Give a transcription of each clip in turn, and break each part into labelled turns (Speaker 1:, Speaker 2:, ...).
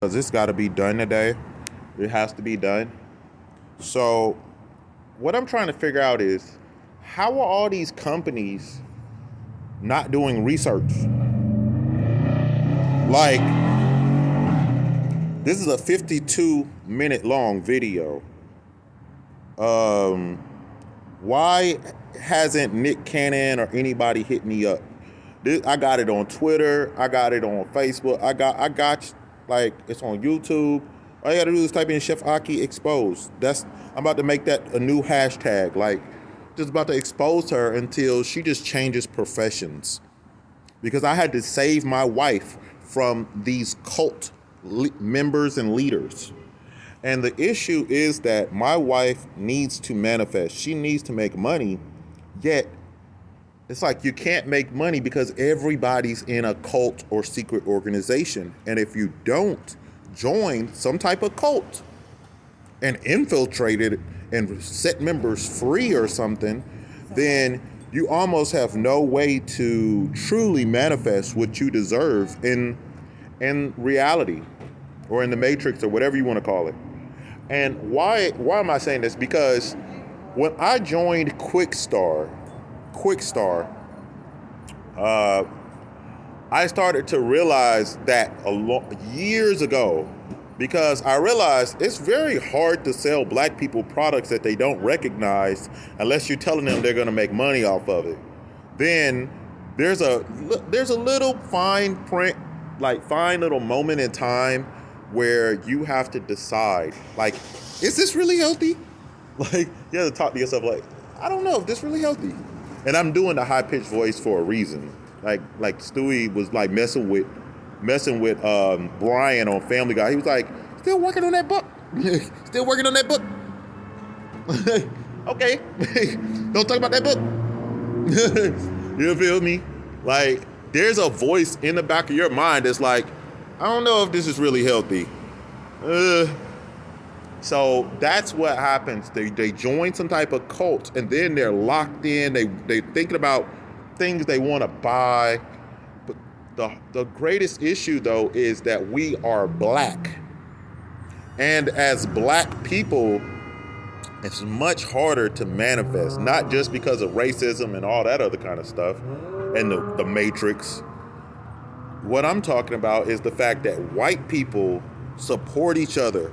Speaker 1: because it's got to be done today. It has to be done. So, what I'm trying to figure out is how are all these companies not doing research? Like, this is a 52-minute long video. Um, why hasn't Nick Cannon or anybody hit me up? I got it on Twitter. I got it on Facebook. Like, it's on YouTube. All you gotta do is type in Chef Aki exposed. I'm about to make that a new hashtag. Like, just about to expose her until she just changes professions. Because I had to save my wife from these cult members and leaders. And the issue is that my wife needs to manifest. She needs to make money, yet it's like you can't make money because everybody's in a cult or secret organization. And if you don't join some type of cult and infiltrate it and set members free or something, then you almost have no way to truly manifest what you deserve in reality or in the matrix or whatever you want to call it. And why am I saying this? Because when I joined Quickstar, I started to realize that years ago, because I realized it's very hard to sell black people products that they don't recognize unless you're telling them they're going to make money off of it. Then there's a little fine print, like fine little moment in time where you have to decide, like, is this really healthy? Like, you have to talk to yourself like, I don't know if this really healthy. And I'm doing the high-pitched voice for a reason. Like Stewie was like messing with Brian on Family Guy. He was like, still working on that book. Still working on that book. Okay. Don't talk about that book. You feel me? Like, there's a voice in the back of your mind that's like, I don't know if this is really healthy. So that's what happens. They join some type of cult, and then they're locked in. They thinking about things they want to buy. But the greatest issue, though, is that we are black. And as black people, it's much harder to manifest, not just because of racism and all that other kind of stuff, and the matrix. What I'm talking about is the fact that white people support each other.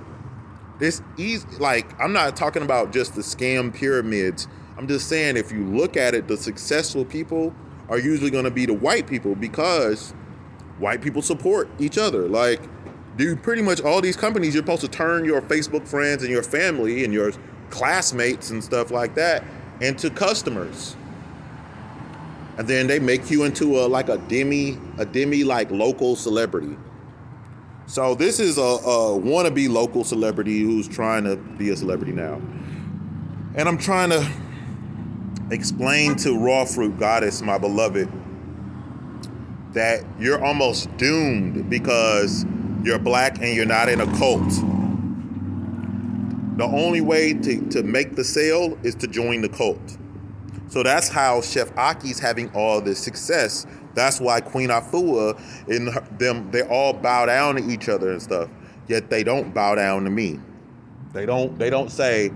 Speaker 1: It's easy. Like, I'm not talking about just the scam pyramids. I'm just saying, if you look at it, the successful people are usually going to be the white people because white people support each other. Like, dude, pretty much all these companies, you're supposed to turn your Facebook friends and your family and your classmates and stuff like that into customers. And then they make you into a demi like local celebrity. So this is a wannabe local celebrity who's trying to be a celebrity now. And I'm trying to explain to Raw Fruit Goddess, my beloved, that you're almost doomed because you're black and you're not in a cult. The only way to make the sale is to join the cult. So that's how Chef Aki's having all this success. That's why Queen Afua and them, they all bow down to each other and stuff. Yet they don't bow down to me. They don't say,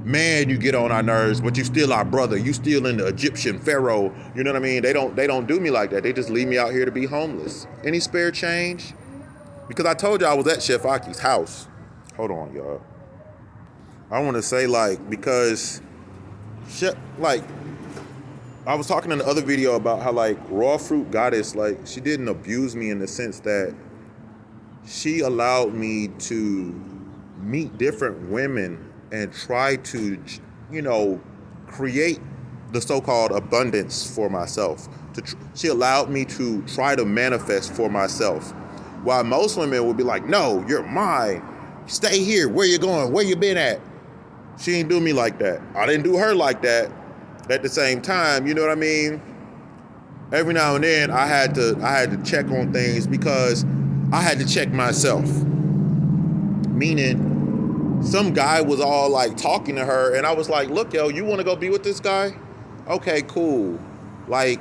Speaker 1: man, you get on our nerves, but you still our brother. You still in the Egyptian pharaoh. You know what I mean? They don't do me like that. They just leave me out here to be homeless. Any spare change? Because I told you I was at Chef Aki's house. Hold on, y'all. I want to say, like, because I was talking in the other video about how, like, Raw Fruit Goddess, like, she didn't abuse me in the sense that she allowed me to meet different women and try to, create the so-called abundance for myself. She allowed me to try to manifest for myself. While most women would be like, no, you're mine. Stay here. Where you going? Where you been at? She ain't do me like that. I didn't do her like that. At the same time, you know what I mean? Every now and then I had to check on things because I had to check myself. Meaning, some guy was all like talking to her and I was like, look, yo, you want to go be with this guy? Okay, cool. Like,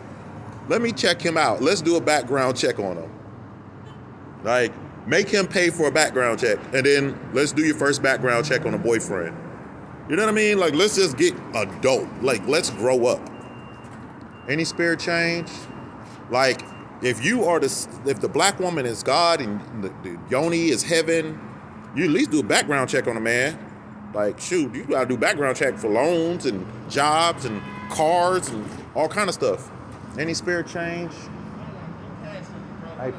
Speaker 1: let me check him out. Let's do a background check on him. Like, Make him pay for a background check, and then let's do your first background check on a boyfriend. You know what I mean? Like, let's just get adult. Like, let's grow up. Any spirit change? Like, if the black woman is God and the yoni is heaven, you at least do a background check on a man. Like, shoot, you gotta do background check for loans and jobs and cars and all kind of stuff. Any spirit change? Hey,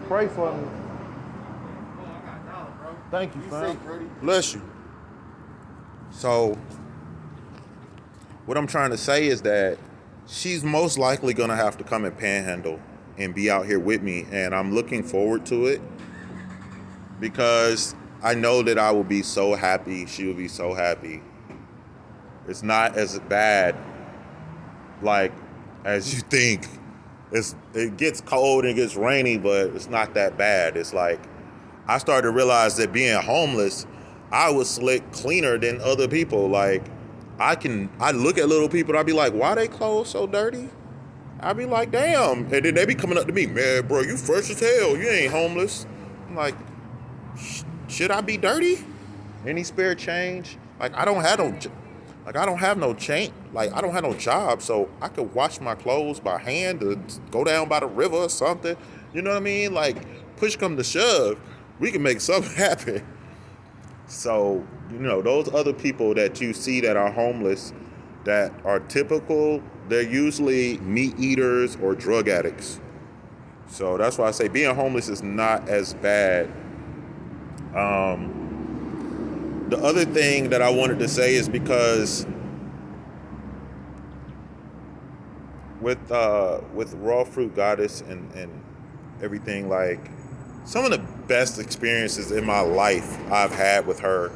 Speaker 1: pray for me. Thank you, fam. Bless you. So, what I'm trying to say is that she's most likely gonna have to come and panhandle and be out here with me, and I'm looking forward to it because I know that I will be so happy. She will be so happy. It's not as bad, like, as you think. It gets cold and it gets rainy, but it's not that bad. It's like, I started to realize that being homeless, I was slick cleaner than other people. Like, I look at little people and I be like, why they clothes so dirty? I be like, damn. And then they be coming up to me, man, bro, you fresh as hell. You ain't homeless. I'm like, should I be dirty? Any spare change? Like, I don't have no chain. Like, I don't have no job, so I could wash my clothes by hand or go down by the river or something. You know what I mean? Like, push come to shove, we can make something happen. So, those other people that you see that are homeless, that are typical, they're usually meat eaters or drug addicts. So that's why I say being homeless is not as bad. The other thing that I wanted to say is because with Raw Fruit Goddess and everything, like, some of the best experiences in my life I've had with her,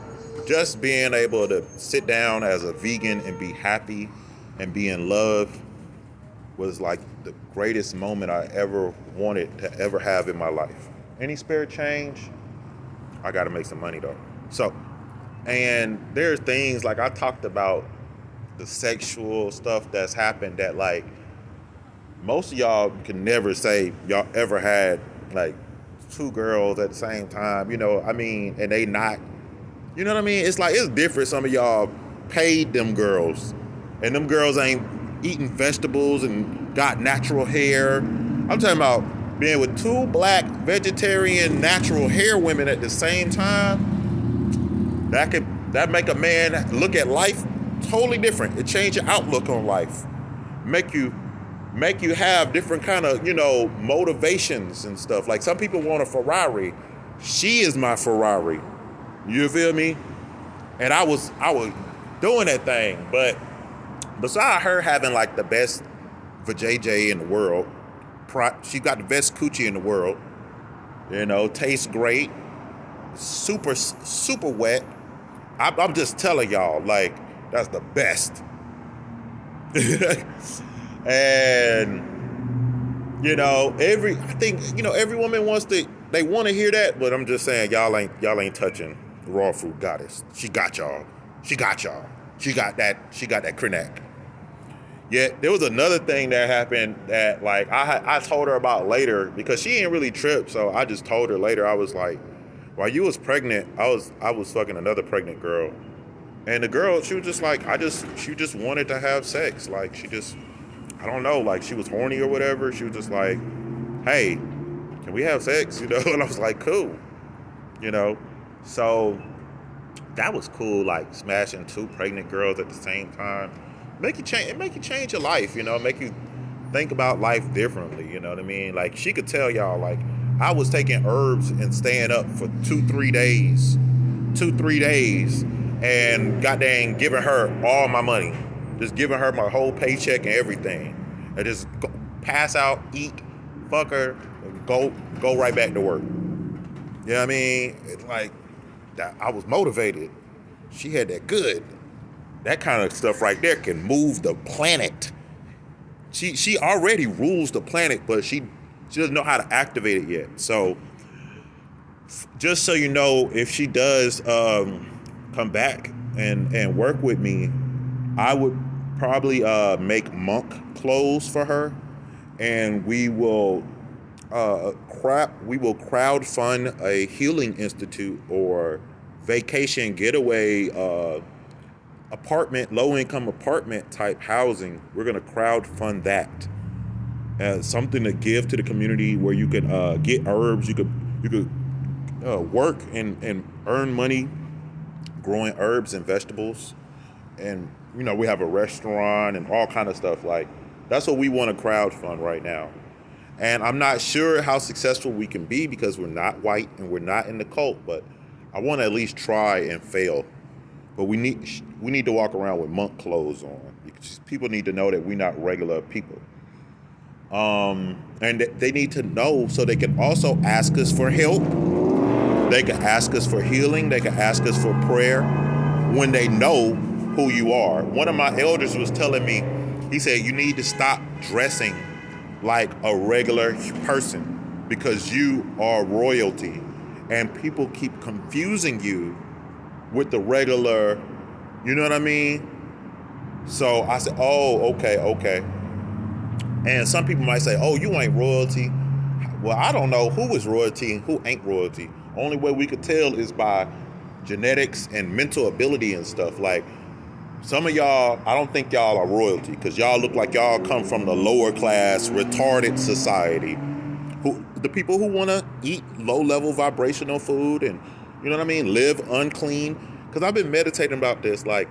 Speaker 1: just being able to sit down as a vegan and be happy and be in love was like the greatest moment I ever wanted to ever have in my life. Any spare change? I got to make some money though. So, and there's things like I talked about the sexual stuff that's happened that, like, most of y'all can never say y'all ever had like two girls at the same time, and they not, you know what I mean? It's like, it's different. Some of y'all paid them girls, and them girls ain't eating vegetables and got natural hair. I'm talking about being with two black vegetarian natural hair women at the same time. That make a man look at life totally different. It change your outlook on life. Make you have different kind of, motivations and stuff. Like, some people want a Ferrari. She is my Ferrari. You feel me? And I was doing that thing. But beside her having like the best vajayjay in the world, she got the best coochie in the world. Tastes great. Super, super wet. I'm just telling y'all, like, that's the best. And every woman they want to hear that, but I'm just saying, y'all ain't touching Raw Fruit Goddess. She got y'all. She got that Krenak. Yet there was another thing that happened that, like, I told her about later because she ain't really tripped, so I just told her later. I was like, while you was pregnant, I was fucking another pregnant girl. And the girl, she was just like, she just wanted to have sex. Like, I don't know, like, she was horny or whatever. She was just like, hey, can we have sex? And I was like, cool. So that was cool, like, smashing two pregnant girls at the same time. It make you change your life, make you think about life differently, you know what I mean? Like, she could tell y'all, like, I was taking herbs and staying up for 2-3 days, and goddamn giving her all my money. Just giving her my whole paycheck and everything. And just pass out, eat, fuck her, and go right back to work. You know what I mean? It's like, I was motivated. She had that good. That kind of stuff right there can move the planet. She already rules the planet, but she doesn't know how to activate it yet. So, just so you know, if she does come back and work with me, I would probably make monk clothes for her, and we will we will crowdfund a healing institute or vacation getaway apartment, low income apartment type housing. We're going to crowdfund that as something to give to the community where you could get herbs, you could work and earn money growing herbs and vegetables, and we have a restaurant and all kind of stuff. Like, that's what we want to crowdfund right now. And I'm not sure how successful we can be because we're not white and we're not in the cult, but I want to at least try and fail. But we need to walk around with monk clothes on because people need to know that we're not regular people. And they need to know so they can also ask us for help. They can ask us for healing. They can ask us for prayer when they know who you are. One of my elders was telling me, he said, you need to stop dressing like a regular person because you are royalty. And people keep confusing you with the regular, you know what I mean? So I said, oh, okay. And some people might say, oh, you ain't royalty. Well, I don't know who is royalty and who ain't royalty. Only way we could tell is by genetics and mental ability and stuff. Like, some of y'all, I don't think y'all are royalty because y'all look like y'all come from the lower class, retarded society. The people who want to eat low-level vibrational food and, you know what I mean, live unclean. Because I've been meditating about this. Like,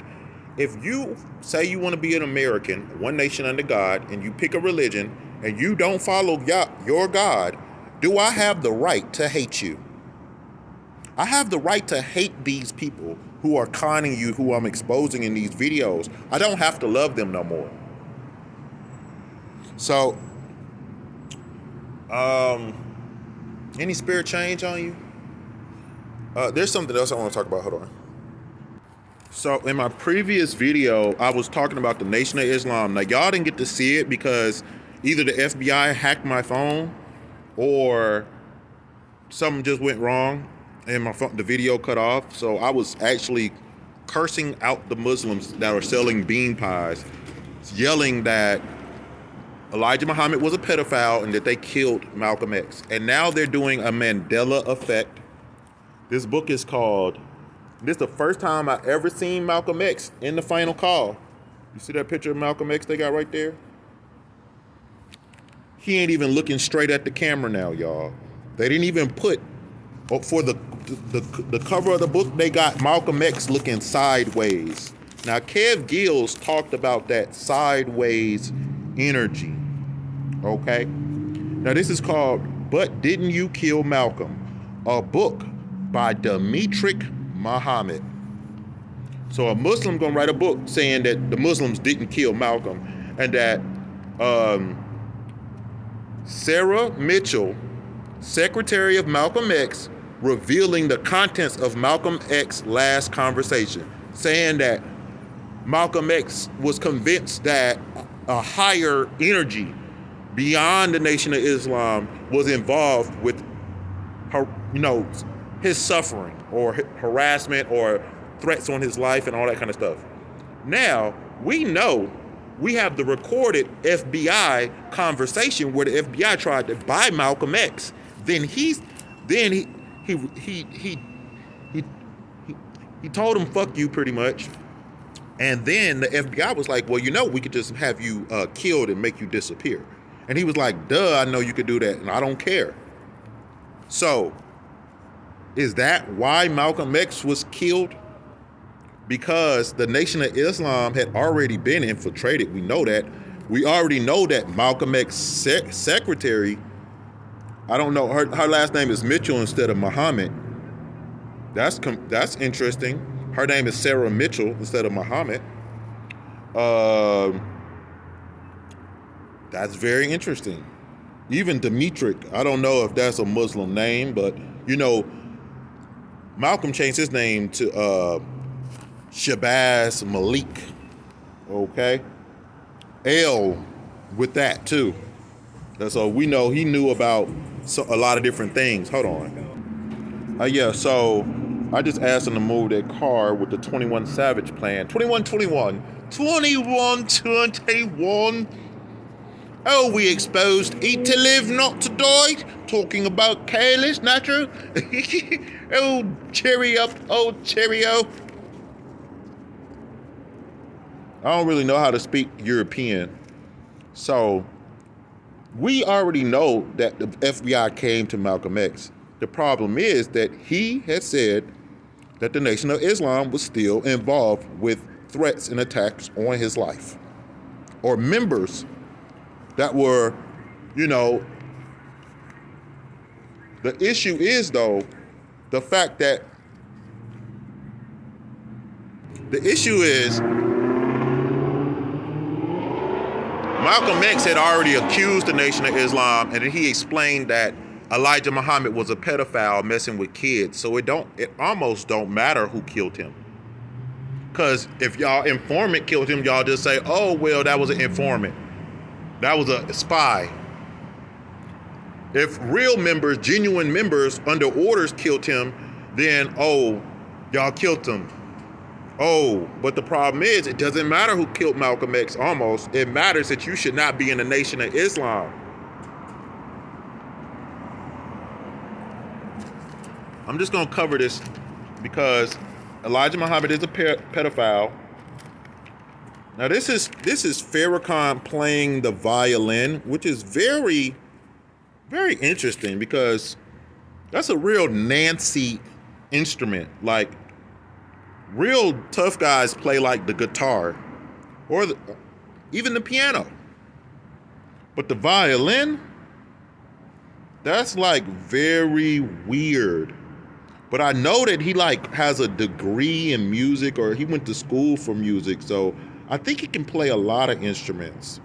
Speaker 1: if you say you want to be an American, one nation under God, and you pick a religion and you don't follow your God, do I have the right to hate you? I have the right to hate these people who are conning you, who I'm exposing in these videos. I don't have to love them no more. So, any spirit change on you? There's something else I want to talk about. Hold on. So in my previous video, I was talking about the Nation of Islam. Now, y'all didn't get to see it because either the FBI hacked my phone or something just went wrong and the video cut off. So I was actually cursing out the Muslims that were selling bean pies, yelling that Elijah Muhammad was a pedophile and that they killed Malcolm X. And now they're doing a Mandela effect. This book is called, this is the first time I ever seen Malcolm X in The Final Call. You see that picture of Malcolm X they got right there? He ain't even looking straight at the camera now, y'all. They didn't even put, for the cover of the book, they got Malcolm X looking sideways. Now, Kev Gills talked about that sideways energy, okay? Now, this is called But Didn't You Kill Malcolm? A book by Demetric Muhammad. So a Muslim gonna write a book saying that the Muslims didn't kill Malcolm and that Sarah Mitchell, secretary of Malcolm X, revealing the contents of Malcolm X's last conversation, saying that Malcolm X was convinced that a higher energy beyond the Nation of Islam was involved with her, his suffering or harassment or threats on his life and all that kind of stuff. Now, we know we have the recorded FBI conversation where the FBI tried to buy Malcolm X. Then he told him, fuck you, pretty much. And then the FBI was like, well, we could just have you killed and make you disappear. And he was like, duh, I know you could do that, and I don't care. So, is that why Malcolm X was killed? Because the Nation of Islam had already been infiltrated. We know that. We already know that Malcolm X secretary, I don't know, her last name is Mitchell instead of Muhammad. That's interesting. Her name is Sarah Mitchell instead of Muhammad. That's very interesting. Even Demetric, I don't know if that's a Muslim name, but Malcolm changed his name to Shabazz Malik. Okay? L with that too. So we know he knew about a lot of different things. Hold on. So I just asked him to move that car with the 21 Savage plan. 2121. Oh, we exposed eat to live, not to die. Talking about careless, natural. Oh, cheerio, oh, cheerio. I don't really know how to speak European. So, we already know that the FBI came to Malcolm X. The problem is that he had said that the Nation of Islam was still involved with threats and attacks on his life. Or members that were, the issue is, though, the fact that the issue is Malcolm X had already accused the Nation of Islam, and then he explained that Elijah Muhammad was a pedophile messing with kids. So it almost don't matter who killed him. Because if y'all informant killed him, y'all just say, oh, well, that was an informant. That was a spy. If real members, genuine members under orders killed him, then, oh, y'all killed him. Oh, but the problem is, it doesn't matter who killed Malcolm X almost. It matters that you should not be in the Nation of Islam. I'm just going to cover this because Elijah Muhammad is a pedophile. Now, this is Farrakhan playing the violin, which is very, very interesting because that's a real Nancy instrument. Like, real tough guys play like the guitar or even the piano. But the violin, that's like very weird. But I know that he like has a degree in music, or he went to school for music. So I think he can play a lot of instruments.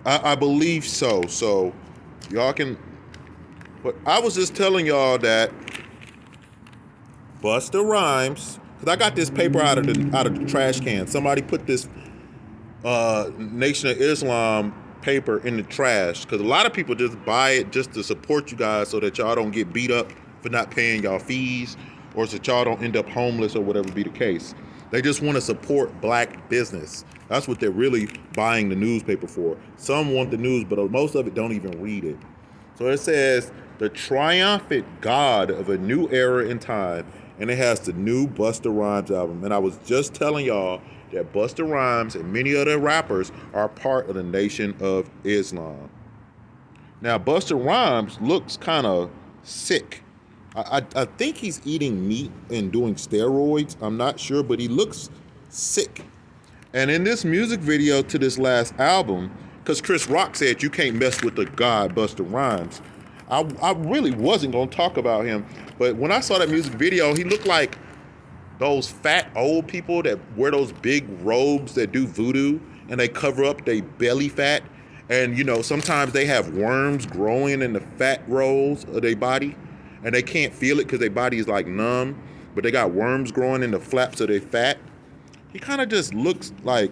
Speaker 1: I believe so. So y'all can, but I was just telling y'all that Busta Rhymes, because I got this paper out of the trash can. Somebody put this Nation of Islam paper in the trash, because a lot of people just buy it just to support you guys so that y'all don't get beat up for not paying y'all fees, or so that y'all don't end up homeless or whatever be the case. They just want to support black business. That's what they're really buying the newspaper for. Some want the news, but most of it don't even read it. So it says, the triumphant God of a new era in time, and it has the new Busta Rhymes album. And I was just telling y'all that Busta Rhymes and many other rappers are part of the Nation of Islam. Now, Busta Rhymes looks kind of sick. I think he's eating meat and doing steroids. I'm not sure, but he looks sick. And in this music video to this last album, because Chris Rock said you can't mess with the God Busta Rhymes, I really wasn't going to talk about him. But when I saw that music video, he looked like those fat old people that wear those big robes that do voodoo, and they cover up their belly fat. And, sometimes they have worms growing in the fat rolls of their body, and they can't feel it because their body is like numb, but they got worms growing in the flaps of their fat. He kind of just looks like,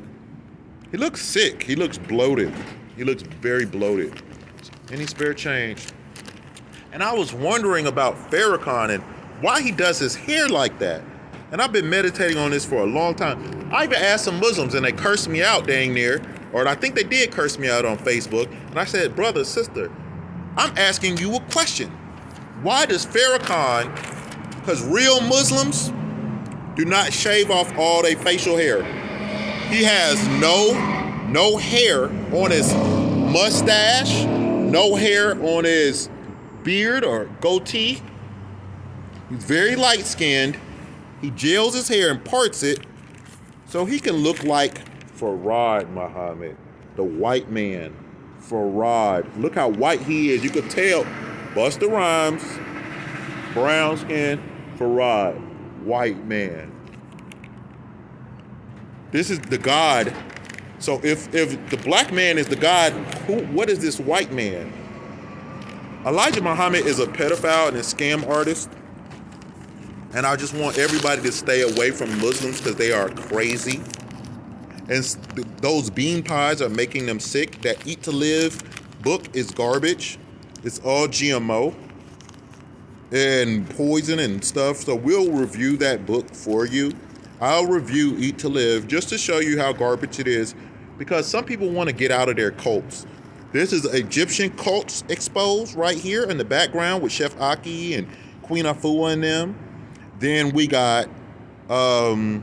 Speaker 1: he looks sick. He looks bloated. He looks very bloated. Any spare change? And I was wondering about Farrakhan and why he does his hair like that. And I've been meditating on this for a long time. I even asked some Muslims, and they cursed me out dang near, or I think they did curse me out on Facebook. And I said, brother, sister, I'm asking you a question. Why does Farrakhan, because real Muslims do not shave off all their facial hair. He has no hair on his mustache, no hair on his beard or goatee. He's very light-skinned. He gels his hair and parts it so he can look like Farad Muhammad, the white man. Farad. Look how white he is. You could tell. Busta Rhymes, brown skin, Farad, white man. This is the God. So if the black man is the God, what is this white man? Elijah Muhammad is a pedophile and a scam artist. And I just want everybody to stay away from Muslims because they are crazy. And those bean pies are making them sick. That Eat to Live book is garbage. It's all GMO and poison and stuff. So we'll review that book for you. I'll review Eat to Live just to show you how garbage it is, because some people want to get out of their cults. This is Egyptian cults exposed right here in the background with Chef Aki and Queen Afua and them. Then we got the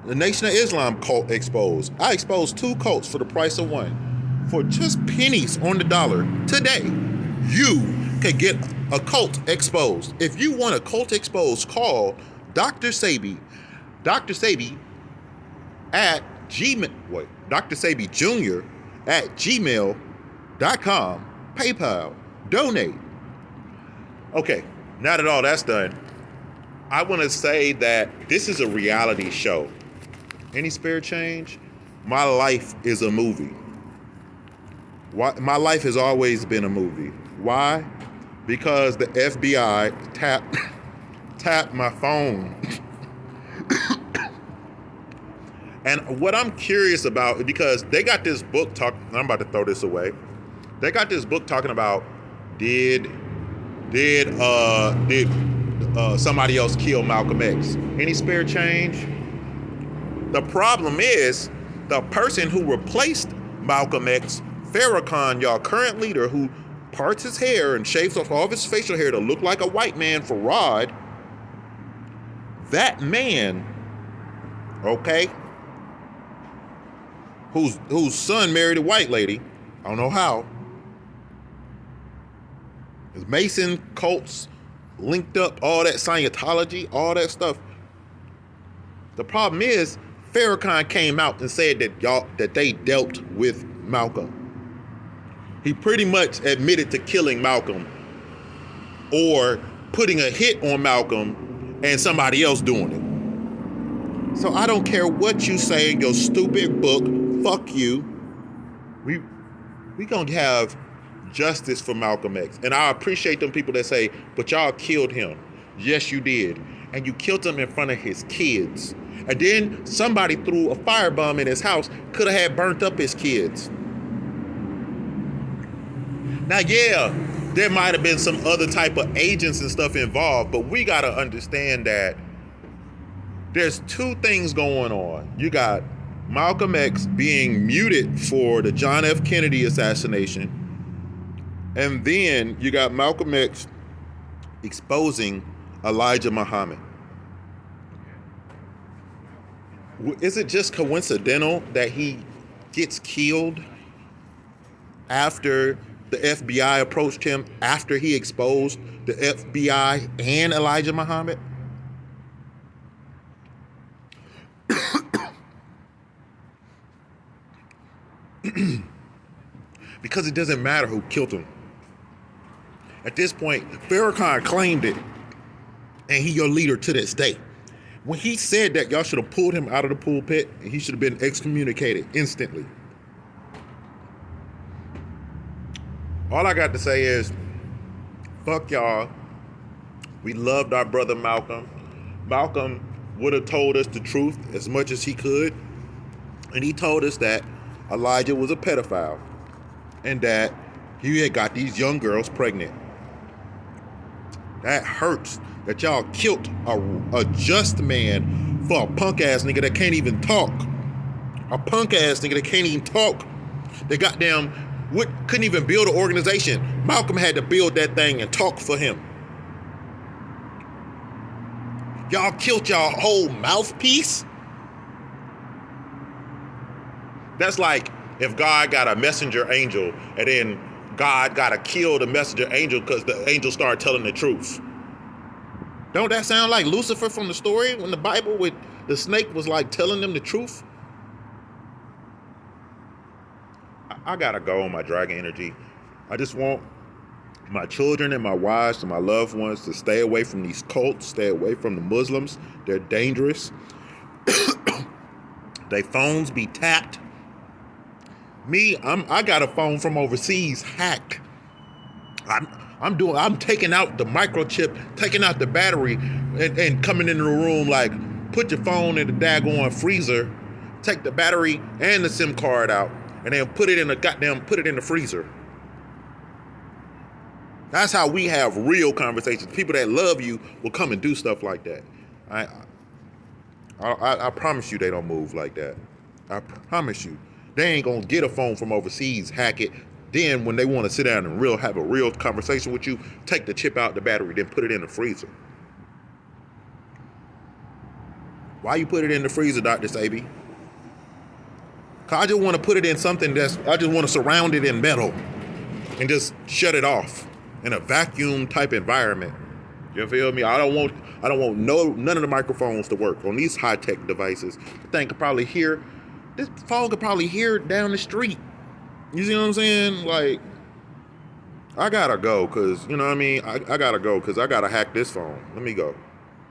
Speaker 1: Nation of Islam cult exposed. I exposed 2 cults for the price of one. For just pennies on the dollar today, you can get a cult exposed. If you want a cult exposed, call Dr. Sebi. Dr. Sebi at Gmail. Wait, Dr. Sebi Jr. at gmail.com. PayPal. Donate. Okay, now that all that's done, I want to say that this is a reality show. Any spare change? My life is a movie. My life has always been a movie. Why? Because the FBI tapped my phone. And what I'm curious about, because they got this book I'm about to throw this away. They got this book talking about did somebody else kill Malcolm X? Any spare change? The problem is the person who replaced Malcolm X, Farrakhan, y'all current leader, who parts his hair and shaves off all of his facial hair to look like a white man for Rod. That man, okay, whose son married a white lady, I don't know how. His Mason cults linked up, all that Scientology, all that stuff. The problem is Farrakhan came out and said that they dealt with Malcolm. He pretty much admitted to killing Malcolm or putting a hit on Malcolm and somebody else doing it. So I don't care what you say in your stupid book. Fuck you. We gonna have justice for Malcolm X. And I appreciate them people that say, but y'all killed him. Yes, you did. And you killed him in front of his kids. And then somebody threw a firebomb in his house, could have had burnt up his kids. Now, yeah, there might have been some other type of agents and stuff involved, but we got to understand that there's 2 things going on. You got Malcolm X being muted for the John F. Kennedy assassination, and then you got Malcolm X exposing Elijah Muhammad. Is it just coincidental that he gets killed after the FBI approached him, after he exposed the FBI and Elijah Muhammad? Because it doesn't matter who killed him. At this point, Farrakhan claimed it, and he your leader to this day. When he said that, y'all should have pulled him out of the pulpit, and he should have been excommunicated instantly. All I got to say is, fuck y'all. We loved our brother Malcolm. Malcolm would have told us the truth as much as he could, and he told us that Elijah was a pedophile and that he had got these young girls pregnant. That hurts that y'all killed a just man for a punk ass nigga that can't even talk. A punk ass nigga that can't even talk. They couldn't even build an organization. Malcolm had to build that thing and talk for him. Y'all killed y'all whole mouthpiece? That's like if God got a messenger angel and then God got to kill the messenger angel because the angel started telling the truth. Don't that sound like Lucifer from the story when the Bible with the snake was like telling them the truth? I gotta go on my dragon energy. I just want my children and my wives and my loved ones to stay away from these cults, stay away from the Muslims. They're dangerous. Their phones be tapped. I got a phone from overseas hacked. I'm taking out the microchip, taking out the battery, and coming into the room like, put your phone in the daggone freezer, take the battery and the SIM card out, and then put it in the freezer. That's how we have real conversations. People that love you will come and do stuff like that. I promise you they don't move like that. I promise you. They ain't gonna get a phone from overseas, hack it. Then when they want to sit down and have a real conversation with you, take the chip out the battery, then put it in the freezer. Why you put it in the freezer, Dr. Sabi? Cause I just want to put it in something I just want to surround it in metal and just shut it off in a vacuum type environment. You feel me? I don't want none of the microphones to work on these high tech devices. This phone could probably hear it down the street. You see what I'm saying? Like, I gotta go, cause you know what I mean. I gotta go, cause I gotta hack this phone. Let me go.